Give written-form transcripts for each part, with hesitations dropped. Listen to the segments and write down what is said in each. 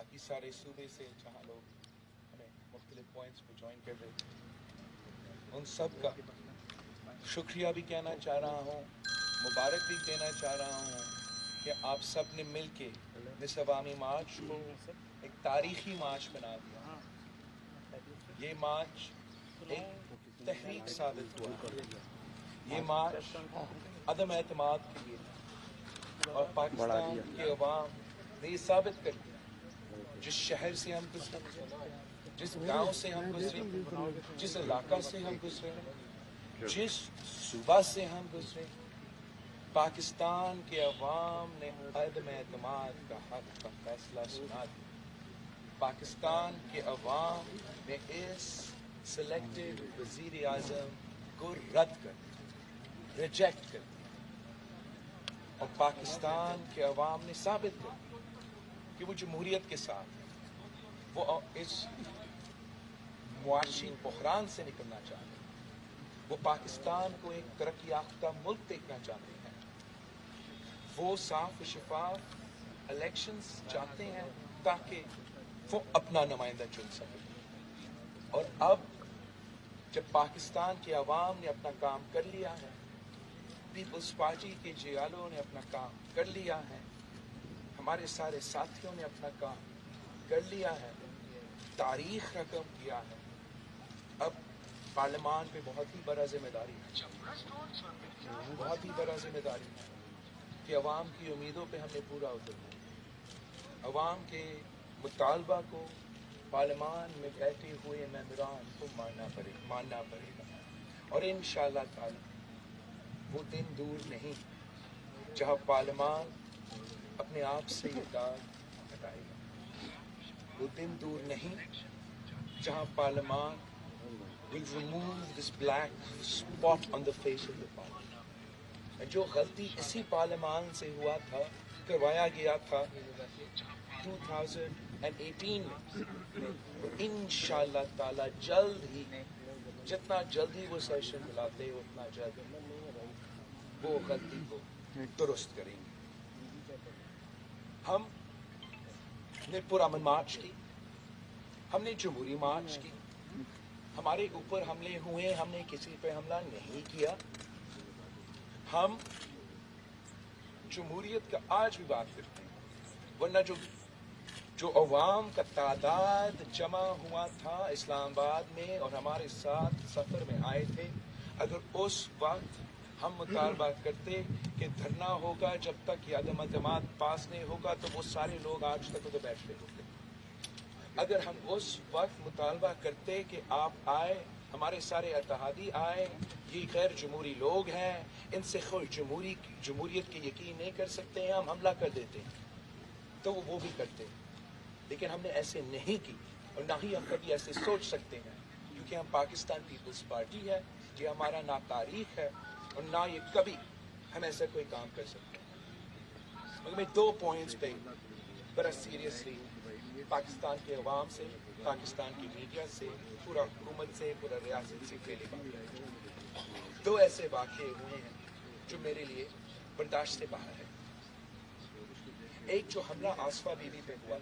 باقی سارے صوبے سے جہاں لوگ ہمیں مختلف پوائنٹس پہ جوائن کر رہے تھے، ان سب کا شکریہ بھی کہنا چاہ رہا ہوں، مبارک بھی دینا چاہ رہا ہوں کہ آپ سب نے مل کے اس عوامی مارچ کو ایک تاریخی مارچ بنا دیا۔ یہ مارچ ایک تحریک ثابت ہوا، یہ مارچ عدم اعتماد کے لیے تھا، اور پاکستان کے عوام نے یہ ثابت کر دیا، جس شہر سے ہم گزرے، جس گاؤں سے ہم گزرے، جس علاقہ سے ہم گزرے، جس صوبہ سے ہم گزرے، پاکستان کے عوام نے عدم اعتماد کا حق کا فیصلہ سنا دیا۔ پاکستان کے عوام نے اس سلیکٹڈ وزیر اعظم کو رد کر دیا، ریجیکٹ کر دیا، اور پاکستان کے عوام نے ثابت کر دیا کہ وہ جمہوریت کے ساتھ ہے، وہ اس معاشی بحران سے نکلنا چاہتے ہیں، وہ پاکستان کو ایک ترقی یافتہ ملک دیکھنا چاہتے ہیں، وہ صاف و شفاف الیکشنز چاہتے ہیں تاکہ وہ اپنا نمائندہ چن سکے۔ اور اب جب پاکستان کے عوام نے اپنا کام کر لیا ہے، پیپلز پارٹی کے جیالوں نے اپنا کام کر لیا ہے، ہمارے سارے ساتھیوں نے اپنا کام کر لیا ہے، تاریخ رقم کیا ہے، اب پارلیمان پہ بہت ہی بڑا ذمہ داری ہے، بہت ہی بڑا ذمہ داری ہے کہ عوام کی امیدوں پہ ہم نے پورا اترنا، عوام کے مطالبہ کو پارلیمان میں بیٹھے ہوئے ممبران کو ماننا پڑے گا، اور انشاءاللہ تعالی وہ دن دور نہیں جہاں پارلیمان اپنے آپ سے یہ داغ ہٹائے گا، وہ دن دور نہیں جہاں پارلیمان will remove this black spot on the face of the parliament۔ جو غلطی اسی پارلیمان سے ہوا تھا، کروایا گیا تھا 2018 میں، انشاءاللہ تعالی جلد ہی، جتنا جلد ہی وہ سیشن بلاتے اتنا جلد وہ غلطی کو درست کریں گے۔ ہم نے پرامن مارچ کی، ہم نے جمہوری مارچ کی، ہمارے اوپر حملے ہوئے، ہم نے کسی پہ حملہ نہیں کیا، ہم جمہوریت کا آج بھی بات کرتے ہیں، ورنہ جو عوام کا تعداد جمع ہوا تھا اسلام آباد میں اور ہمارے ساتھ سفر میں آئے تھے، اگر اس وقت ہم مطالبہ کرتے کہ دھرنا ہوگا جب تک یہ عدم اعتماد پاس نہیں ہوگا، تو وہ سارے لوگ آج تک ادھر بیٹھ رہے ہوتے۔ اگر ہم اس وقت مطالبہ کرتے کہ آپ آئے، ہمارے سارے اتحادی آئے، یہ غیر جمہوری لوگ ہیں، ان سے خود جمہوریت کی یقین نہیں کر سکتے ہیں، ہم حملہ کر دیتے، تو وہ بھی کرتے، لیکن ہم نے ایسے نہیں کی، اور نہ ہی ہم کبھی ایسے سوچ سکتے ہیں، کیونکہ ہم پاکستان پیپلز پارٹی ہے، یہ ہمارا نہ تاریخ ہے اور نہ یہ کبھی ہم ایسا کوئی کام کر سکتے ہیں۔ مگر میں دو پوائنٹس پہ بڑا سیریسلی پاکستان کے عوام سے، پاکستان کی میڈیا سے، پورا حکومت سے، پورا ریاست سے پہلے بات کرتا ہوں۔ دو ایسے واقعے ہوئے ہیں جو میرے لیے برداشت سے باہر ہے۔ ایک جو حملہ آصفہ بی بی پہ ہوا،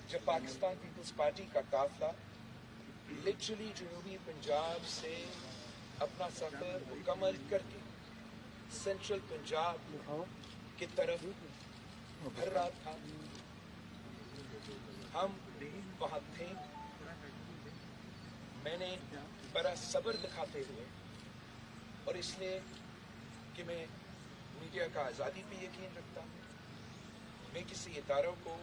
جب پاکستان پیپلز پارٹی کا قافلہ لٹرلی جنوبی پنجاب سے اپنا سفر مکمل کر کے سینٹرل پنجاب کی طرف بھر رہا تھا، ہم وہاں تھے، میں نے بڑا صبر دکھاتے ہوئے، اور اس لیے کہ میں میڈیا کا آزادی پہ یقین رکھتا ہوں، میں کسی اداروں کو،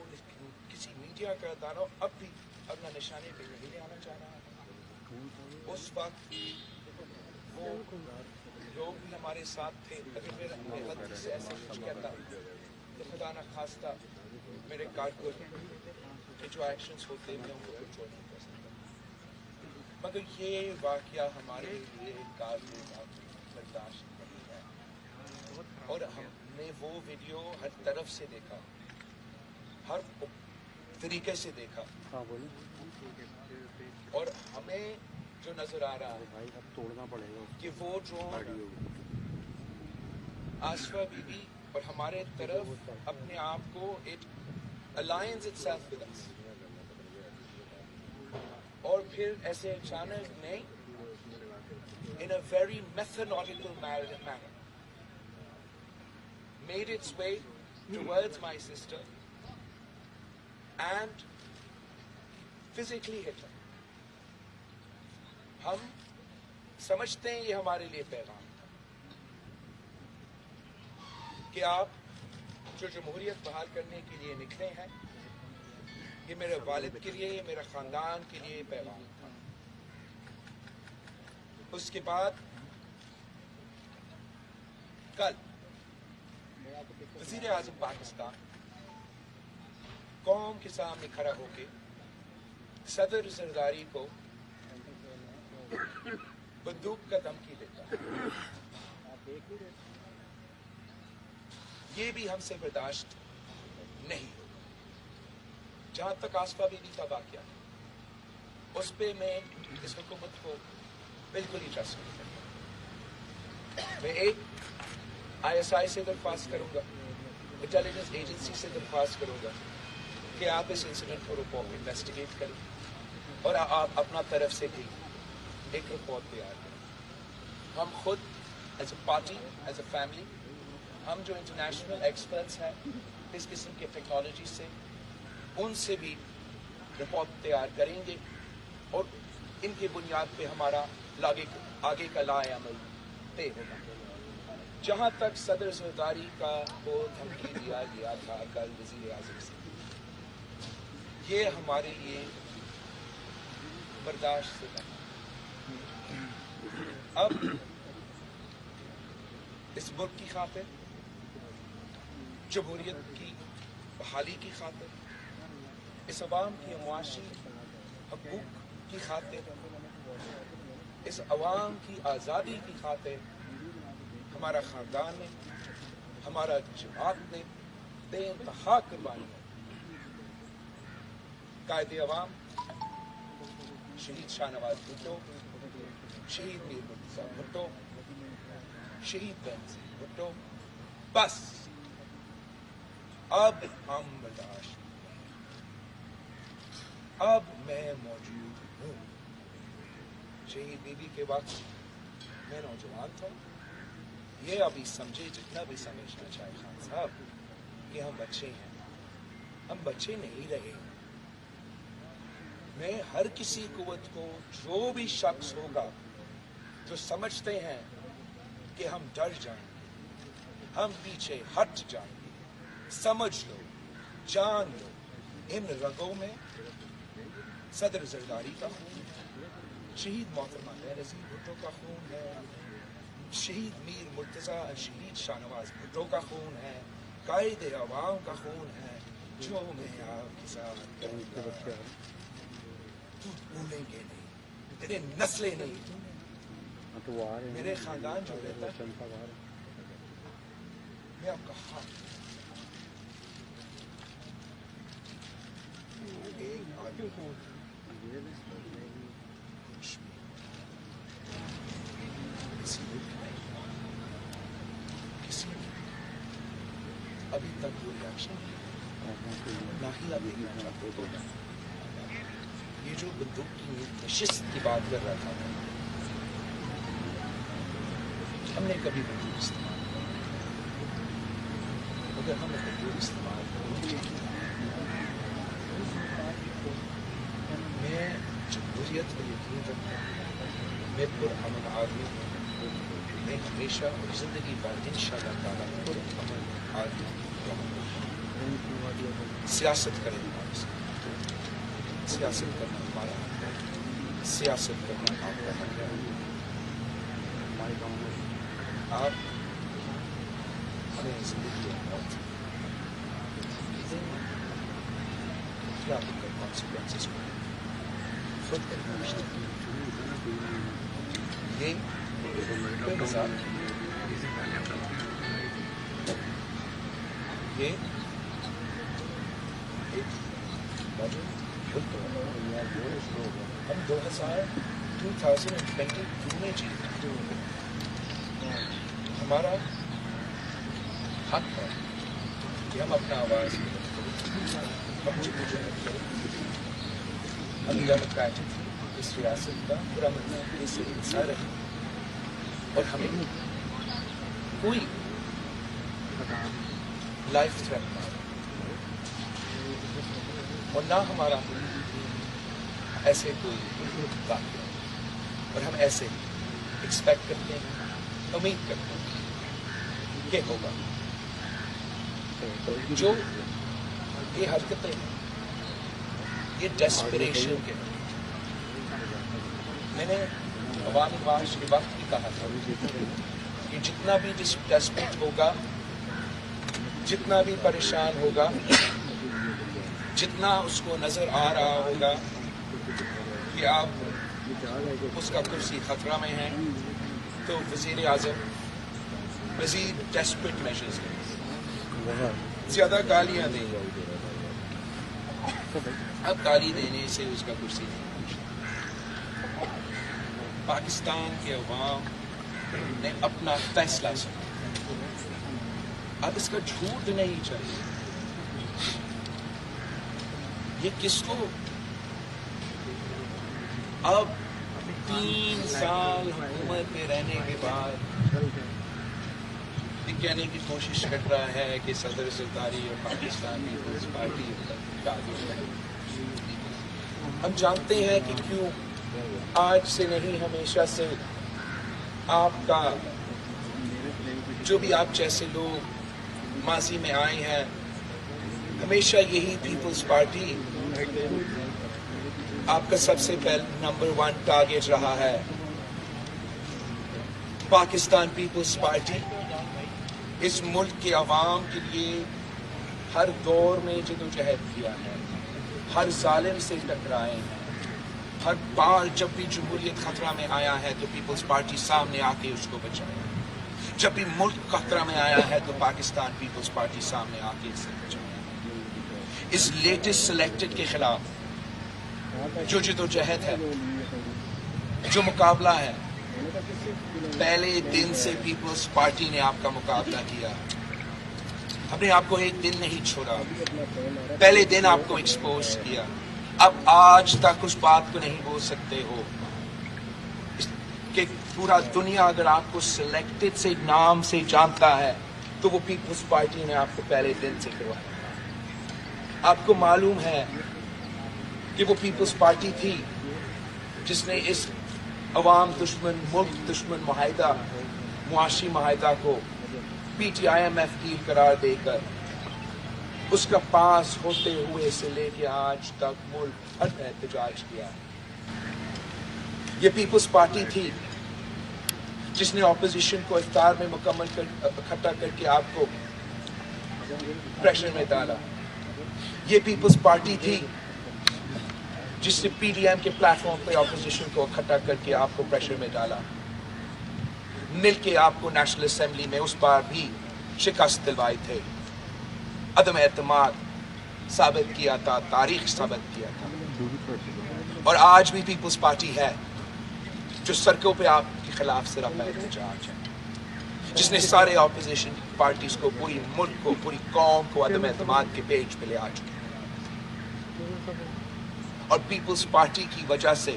کسی میڈیا کا ادارہ اب بھی اپنا نشانے پہ نہیں لے آنا چاہ رہا ہے۔ اس وقت وہ لوگ بھی ہمارے ساتھ تھے، اگر میرا غلطی سے ایسے کچھ کہتا تو خدا نہ خواستہ میرے کارکن کے جو ایکشنز ہوتے میں ان کو کنٹرول نہیں کر سکتا، مگر یہ واقعہ ہمارے لیے قابل برداشت نہیں ہے، اور ہم نے وہ ویڈیو ہر طرف سے دیکھا، ہر طریقے سے دیکھا، اور ہمیں جو نظر آ رہا ہے کہ وہ ڈرون آصفہ بی بی اور ہمارے طرف اپنے آپ کو ایک aligns itself with us. اور پھر ایسے اچانک نہیں, in a very methodical manner, made its way towards my sister and physically hit her. ہم سمجھتے ہیں یہ ہمارے لیے پیغام تھا کہ آپ جو جمہوریت بحال کرنے کے لیے نکلے ہیں, یہ میرے والد کے لیے, یہ میرے خاندان کے لیے پیغام تھا. اس کے بعد کل وزیر اعظم پاکستان قوم کے سامنے کھڑا ہو کے صدر زرداری کو بندوق کا دھمکی دیتا ہے. یہ بھی ہم سے برداشت نہیں ہوگا. جہاں تک آصفہ بی بی کا واقعہ ہے, اس پہ میں اس حکومت کو بالکل ہی ٹرسٹ نہیں کرتا. میں ایک ISI سے درخواست کروں گا, انٹیلیجنس ایجنسی سے درخواست کروں گا کہ آپ اس انسیڈنٹ کو انویسٹیگیٹ کریں اور آپ اپنا طرف سے بھی ایک رپورٹ تیار کریں. ہم خود as a party, as a family, ہم جو انٹرنیشنل ایکسپرٹس ہیں اس قسم کے ٹیکنالوجی سے, ان سے بھی رپورٹ تیار کریں گے اور ان کی بنیاد پہ ہمارا آگے کا لائے عمل طے ہوگا. جہاں تک صدر زرداری کا کو دھمکی دیا گیا تھا کل وزیر اعظم سے, یہ ہمارے لیے برداشت سے نہیں. اب اس ملک کی خاطر, جمہوریت کی بحالی کی خاطر, اس عوام کی معاشی حقوق کی خاطر, اس عوام کی آزادی کی خاطر ہمارا خاندان نے, ہمارا جماعت نے بے انتہا قربانی ہے. قائد عوام شہید شاہ نواز بھٹو, شہید میر مرتضیٰ بھٹو, شہید بینظیر بھٹو, بس اب ہم برداشت, اب میں موجود ہوں. شہید بیوی کے وقت میں نوجوان تھا. یہ ابھی سمجھے جتنا بھی سمجھنا چاہے خان صاحب کہ ہم بچے ہیں, ہم بچے نہیں رہے. میں ہر کسی قوت کو, جو بھی شخص ہوگا جو سمجھتے ہیں کہ ہم ڈر جائیں گے, ہم پیچھے ہٹ جائیں گے, سمجھ لو, جان لو, ان رگوں میں صدر زرداری کا خون ہے, شہید محترمہ بینظیر بھٹو کا خون ہے, شہید میر مرتضیٰ, شہید شاہ نواز بھٹو کا خون ہے, قائد عوام کا خون ہے. جو میں آپ کے ساتھ کروں گا تو بھولیں گے نہیں, تیرے نسلیں نہیں, میرے خاندان جو رہتا ہے, میں آپ کا ہاتھ ایک آدمی کسی ملک میں, کسی نے ابھی تک وہ ریاکشن نہ ہی ابھی چاہتے تو. یہ جو بندوق کی نشست کی بات کر رہا تھا, ہم نے کبھی بندوق استعمال نہیں, اگر ہم نے بندوق استعمال نہیں, میں جمہوریت کو یقین رکھتا ہوں, میں پرامن آدمی ہوں, میں ہمیشہ زندگی بھر انشاءاللہ تعالیٰ پرامن آدمی رہوں گا. سیاست کریں ہمارے ساتھ, سیاست کرنا ہمارا حق ہے, سیاست کرنا آپ کا حق ہے. آپ ہمیں زندگی اور موت کیا ہوگا, کانسیکوینسز کو خود برداشت. یہ کوئی مذاق نہیں, یہ ایک موجود ملک ہے. ہم 2022 میں جیتے, ہمارا حق ہے کہ ہم اپنا آواز ہم جدوجہد کریں. ہم ڈیموکریٹک اس ریاست کا پورا مطلب اس سے انصار ہے اور ہمیں کوئی لائف تھریٹ نہ اور نہ ہمارا ایسے کوئی بات اور ہم ایسے ایکسپیکٹ کرتے ہیں, امید کرتے ہیں کہ ہوگا. جو یہ حرکتیں یہ ڈیسپریشن کے, میں نے عوامی معاش کے وقت بھی کہا تھا کہ جتنا بھی ڈیسپریٹ ہوگا, جتنا بھی پریشان ہوگا, جتنا اس کو نظر آ رہا ہوگا کہ آپ اس کا کرسی خطرہ میں ہے, تو وزیر اعظم مزید ڈیسپریٹ میجرز لیں, زیادہ گالیاں دیں. اب گالی دینے سے اس کا کرسی نہیں پہنچتا. پاکستان کے عوام نے اپنا فیصلہ سنا, اب اس کا جھوٹ نہیں چاہیے. یہ کس کو اب 3 سال حکومت میں رہنے کے بعد یہ کہنے کی کوشش کر رہا ہے کہ صدر زرداری اور پاکستان پیپلز پارٹی ہم جانتے ہیں کہ کیوں آج سے نہیں ہمیشہ سے آپ کا جو بھی آپ جیسے لوگ ماضی میں آئے ہیں, ہمیشہ یہی پیپلز پارٹی آپ کا سب سے پہلے نمبر 1 ٹارگیٹ رہا ہے. پاکستان پیپلز پارٹی اس ملک کے عوام کے لیے ہر دور میں جدوجہد کیا ہے, ہر ظالم سے ٹکرائے ہیں. ہر بار جب بھی جمہوریت خطرہ میں آیا ہے تو پیپلز پارٹی سامنے آ کے اس کو بچایا. جب بھی ملک خطرہ میں آیا ہے تو پاکستان پیپلز پارٹی سامنے آ کے اسے بچایا. اس لیٹسٹ سلیکٹڈ کے خلاف جو جدوجہد ہے, جو مقابلہ ہے, پہلے دن سے پیپلز پارٹی نے آپ کا مقابلہ کیا. ہم نے آپ کو ایک دن نہیں چھوڑا, پہلے دن آپ کو ایکسپوز کیا. اب آج تک اس بات کو نہیں بول سکتے ہو کہ پورا دنیا اگر آپ کو سلیکٹڈ سے نام سے جانتا ہے تو وہ پیپلز پارٹی نے آپ کو پہلے دن سے کروایا. آپ کو معلوم ہے کہ وہ پیپلز پارٹی تھی جس نے اس عوام دشمن, ملک دشمن معاہدہ, معاشی معاہدہ کو PTIMF ڈیل قرار دے کر اس کا پاس ہوتے ہوئے سے لے کے آج تک ملک بھر میں احتجاج کیا. یہ پیپلز پارٹی تھی جس نے اپوزیشن کو افطار میں مکمل اکٹھا کر کے آپ کو پریشر میں ڈالا. یہ پیپلز پارٹی تھی جس نے PDM کے پلیٹ فارم پہ اپوزیشن کو اکٹھا کر کے آپ کو پریشر میں ڈالا. مل کے آپ کو نیشنل اسمبلی میں اس بار بھی شکست دلوائی تھے, عدم اعتماد ثابت کیا تھا, تاریخ ثابت کیا تھا. اور آج بھی پیپلز پارٹی ہے جو سڑکوں پہ آپ کے خلاف سراپا احتجاج ہے, جس نے سارے اپوزیشن پارٹیز کو, پوری ملک کو, پوری قوم کو عدم اعتماد کے پیج پہ لے آ چکے. اور پیپلز پارٹی کی وجہ سے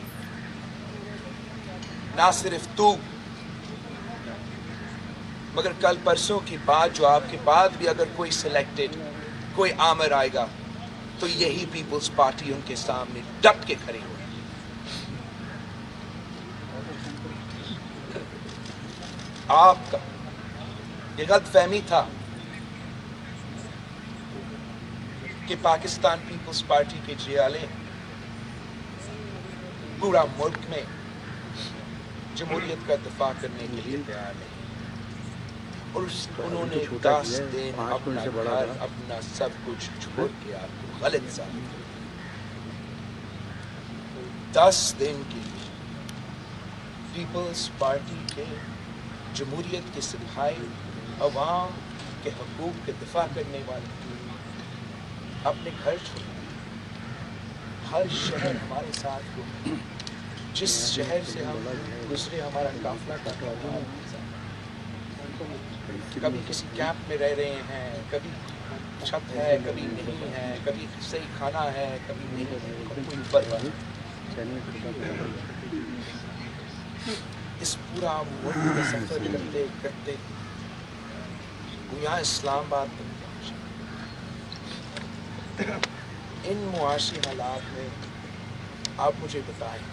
نہ صرف تو مگر کل پرسوں کی بات جو آپ کے بعد بھی اگر کوئی سلیکٹڈ, کوئی آمر آئے گا تو یہی پیپلز پارٹی ان کے سامنے ڈٹ کے کھڑی ہوگی. آپ کا یہ غلط فہمی تھا کہ پاکستان پیپلز پارٹی کے جیالے پورا ملک میں جمہوریت کا دفاع کرنے کے لیے تیار نہیں, اور انہوں نے 10 دن اپنا گھر, اپنا سب کچھ چھوڑ کے آپ کو غلط ثابت کیا. 10 دن کے لیے پیپلز پارٹی کے جمہوریت کے سپاہی, عوام کے حقوق کے دفاع کرنے والے اپنے گھر چھوڑ, ہر شہر ہمارے ساتھ کو, جس شہر سے ہم گزرے ہمارا قافلہ کبھی کسی کیمپ میں رہ رہے ہیں, کبھی چھت ہے کبھی نہیں ہے، کبھی صحیح کھانا ہے کبھی نہیں ہے، کوئی پرواہ نہیں۔ اس پورا ملک کا سفر کرتے کرتے وہ یہاں اسلام آباد تک پہنچے۔ ان معاشی حالات میں آپ مجھے بتائیں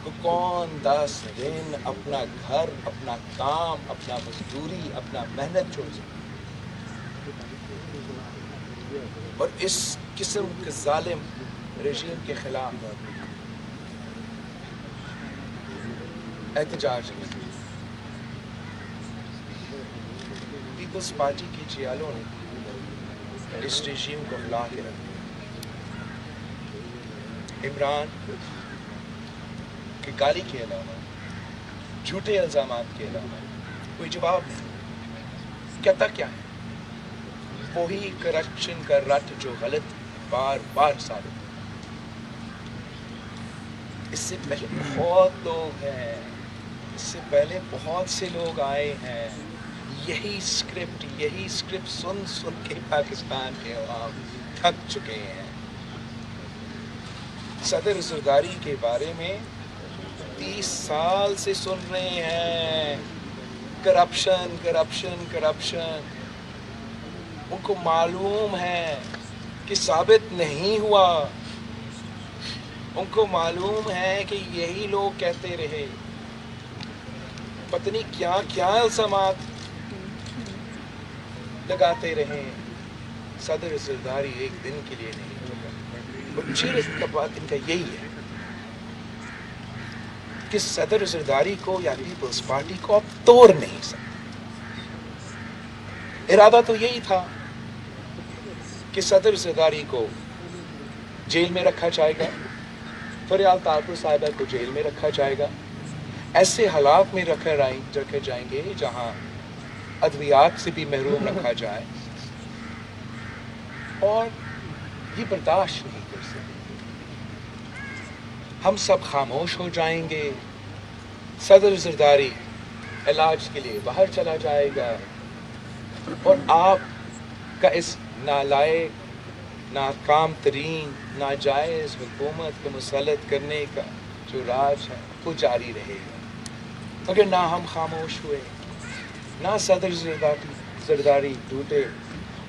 کہ کون 10 دن اپنا گھر، اپنا کام، اپنا مزدوری، اپنا محنت چھوڑ سکتا؟ اور اس قسم کے ظالم رژیم کے خلاف احتجاج کیا۔ پیپلز پارٹی کی جیالوں نے اس رژیم کو ہلا کے رکھ دیا۔ عمران کی گالی کے علاوہ، جھوٹے الزامات کے علاوہ کوئی جواب نہیں۔ کہتا کیا ہے؟ وہی کرپشن کا رٹ جو غلط بار بار ثابت ہے۔ اس سے پہلے بہت لوگ ہیں، اس سے پہلے بہت سے لوگ آئے ہیں، یہی اسکرپٹ سن سن کے پاکستان کے عوام تھک چکے ہیں۔ صدر زرداری کے بارے میں 30 سال سے سن رہے ہیں کرپشن کرپشن کرپشن۔ ان کو معلوم ہے کہ ثابت نہیں ہوا، ان کو معلوم ہے کہ یہی لوگ کہتے رہے، پتہ نہیں کیا کیا الزامات لگاتے رہے۔ صدر زرداری ایک دن کے لیے نہیں ہوگا۔ مجھے کا بات ان کا یہی ہے کہ صدر زرداری کو یا پیپلز پارٹی کو آپ توڑ نہیں سکتے۔ ارادہ تو یہی تھا کہ صدر زرداری کو جیل میں رکھا جائے گا، فریال طاہر صاحبہ کو جیل میں رکھا جائے گا، ایسے حالات میں رکھے جائیں گے جہاں ادویات سے بھی محروم رکھا جائے، اور یہ برداشت نہیں کر سکتے۔ ہم سب خاموش ہو جائیں گے، صدر زرداری علاج کے لیے باہر چلا جائے گا، اور آپ کا اس نالائق، ناکام ترین، ناجائز حکومت کو مسلط کرنے کا جو راج ہے وہ جاری رہے گا۔ مگر نہ ہم خاموش ہوئے، نہ صدر زرداری ٹوٹے،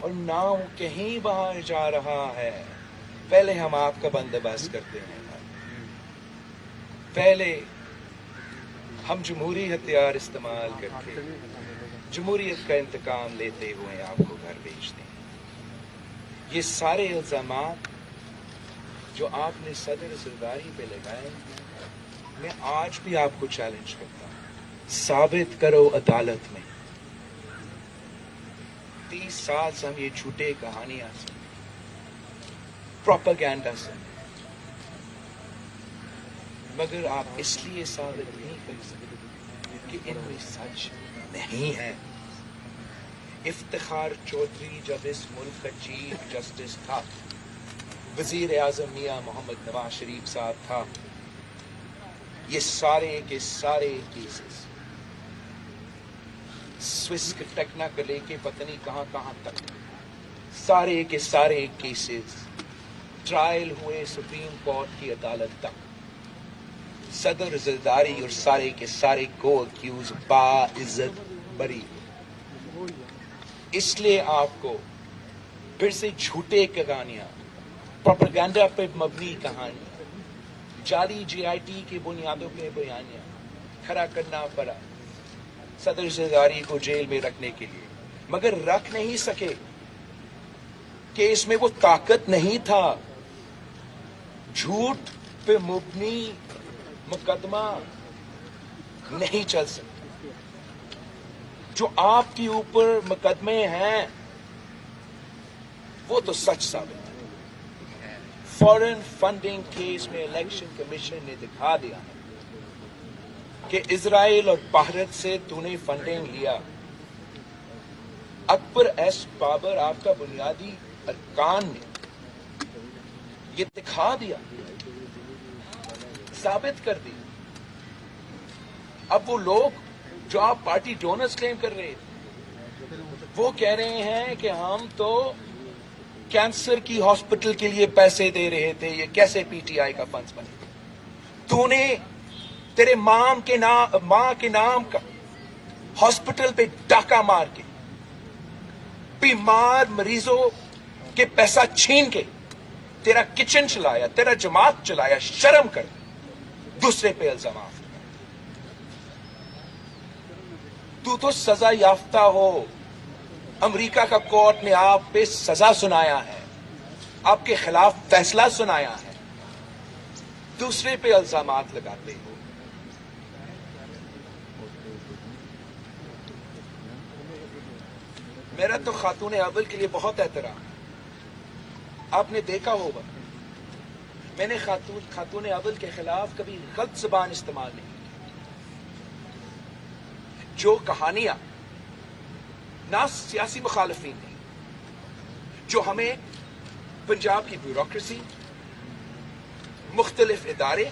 اور نہ وہ کہیں باہر جا رہا ہے۔ پہلے ہم آپ کا بندوبست کرتے ہیں، پہلے ہم جمہوری ہتھیار استعمال کر کے جمہوریت کا انتقام لیتے ہوئے آپ کو گھر بھیجتے ہیں۔ یہ سارے الزامات جو آپ نے صدر زرداری پہ لگائے، میں آج بھی آپ کو چیلنج کرتا ہوں، ثابت کرو عدالت میں۔ 30 سال سے ہم یہ جھوٹے کہانیاں سن، پروپیگنڈا سن، مگر آپ اس لیے ثابت نہیں کر سکتے کہ ان میں سچ نہیں ہے۔ افتخار چودھری جب اس ملک کا چیف جسٹس تھا، وزیر اعظم میاں محمد نواز شریف صاحب تھا، یہ سارے کے سارے کیسز سوئس کے ٹیکنا کو لے کے پتہ نہیں کہاں کہاں تک، سارے کے سارے کیسز ٹرائل ہوئے سپریم کورٹ کی عدالت تک۔ صدر زرداری اور سارے کے سارے کو اکیوز باعزت بری۔ اس لیے آپ کو پھر سے جھوٹے کہانیاں، پروپیگنڈا پہ مبنی کہانی، جعلی GIT کی بنیادوں پہ بیانیاں کھڑا کرنا پڑا صدر زرداری کو جیل میں رکھنے کے لیے، مگر رکھ نہیں سکے کہ اس میں وہ طاقت نہیں تھا۔ جھوٹ پہ مبنی مقدمہ نہیں چل سکتا۔ جو آپ کے اوپر مقدمے ہیں وہ تو سچ ثابت ہے۔ فورن فنڈنگ کیس میں الیکشن کمیشن نے دکھا دیا کہ اسرائیل اور بھارت سے تو نے فنڈنگ لیا۔ اکبر ایس بابر آپ کا بنیادی ارکان نے یہ دکھا دیا، ثابت کر دی۔ اب وہ لوگ جو آپ پارٹی ڈونرز کلیم کر رہے تھے، وہ کہہ رہے ہیں کہ ہم تو کینسر کی ہاسپٹل کے لیے پیسے دے رہے تھے. یہ کیسے پی ٹی آئی کا فنڈز بنے؟ تو نے تیرے ماں کے نام کا ہاسپٹل پہ ڈاکہ مار کے بیمار مریضوں کے پیسہ چھین کے تیرا کچن چلایا, تیرا جماعت چلایا. شرم کر, دوسرے پہ الزامات. تو سزا یافتہ ہو. امریکہ کا کورٹ نے آپ پہ سزا سنایا ہے, آپ کے خلاف فیصلہ سنایا ہے, دوسرے پہ الزامات لگاتے ہو. میرا تو خاتون اول کے لیے بہت احترام. آپ نے دیکھا ہوگا میں نے خاتون اول کے خلاف کبھی غلط زبان استعمال نہیں کی. جو کہانیاں نہ سیاسی مخالفین نے, جو ہمیں پنجاب کی بیوروکریسی, مختلف ادارے,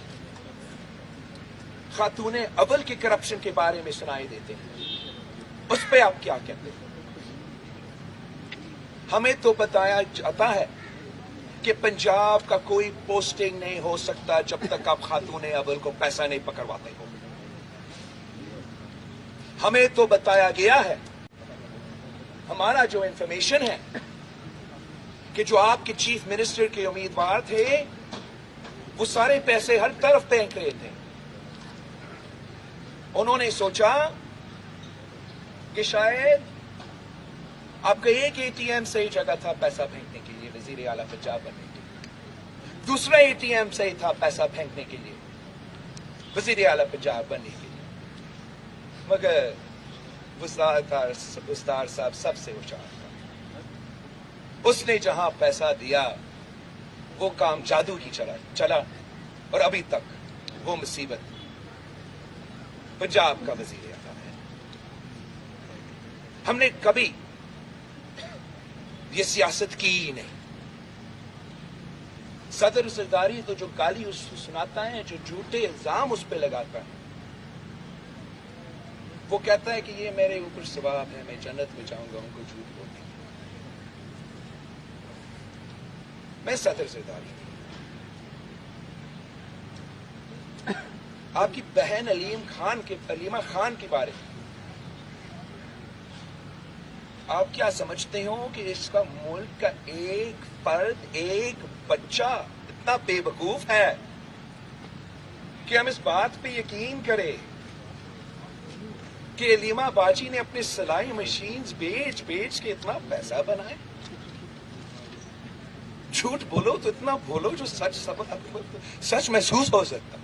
خاتون اول کے کرپشن کے بارے میں سنائی دیتے ہیں, اس پہ آپ کیا کہتے ہیں؟ ہمیں تو بتایا جاتا ہے کہ پنجاب کا کوئی پوسٹنگ نہیں ہو سکتا جب تک آپ خاتون اول کو پیسہ نہیں پکڑواتے ہو. ہمیں تو بتایا گیا ہے, ہمارا جو انفارمیشن ہے, کہ جو آپ کے چیف منسٹر کے امیدوار تھے وہ سارے پیسے ہر طرف پھینک رہے تھے. انہوں نے سوچا کہ شاید آپ کا ایک اے ٹی ایم صحیح جگہ تھا پیسہ پھینکنے کے لیے, وزیر اعلیٰ پنجاب بننے کے لیے. دوسرا اے ٹی ایم صحیح تھا پیسہ پھینکنے کے لیے, وزیر اعلیٰ پنجاب بننے کے لیے. مگر وزدار صاحب سب سے ہوشیار تھا. اس نے جہاں پیسہ دیا وہ کام جادو کی چلا, اور ابھی تک وہ مصیبت پنجاب کا وزیر اعلیٰ ہے. ہم نے کبھی یہ سیاست کی ہی نہیں. صدر زرداری تو جو گالی اس کو سناتا ہے, جو جھوٹے الزام اس پہ لگاتا ہے, وہ کہتا ہے کہ یہ میرے اوپر ثواب ہے, میں جنت میں جاؤں گا ان کو جھوٹ بولنے. میں صدر زرداری ہوں. آپ کی بہن علیمہ خان کے بارے میں آپ کیا سمجھتے ہو کہ اس کا ملک کا ایک فرد, ایک بچہ اتنا بے وقوف ہے کہ ہم اس بات پہ یقین کریں کہ علیمہ باجی نے اپنے سلائی مشینز بیچ کے اتنا پیسہ بنائے؟ جھوٹ بولو تو اتنا بولو جو سچ محسوس ہو سکتا.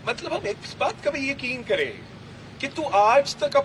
مطلب ہم ایک بات کا بھی یقین کریں کہ تو آج تک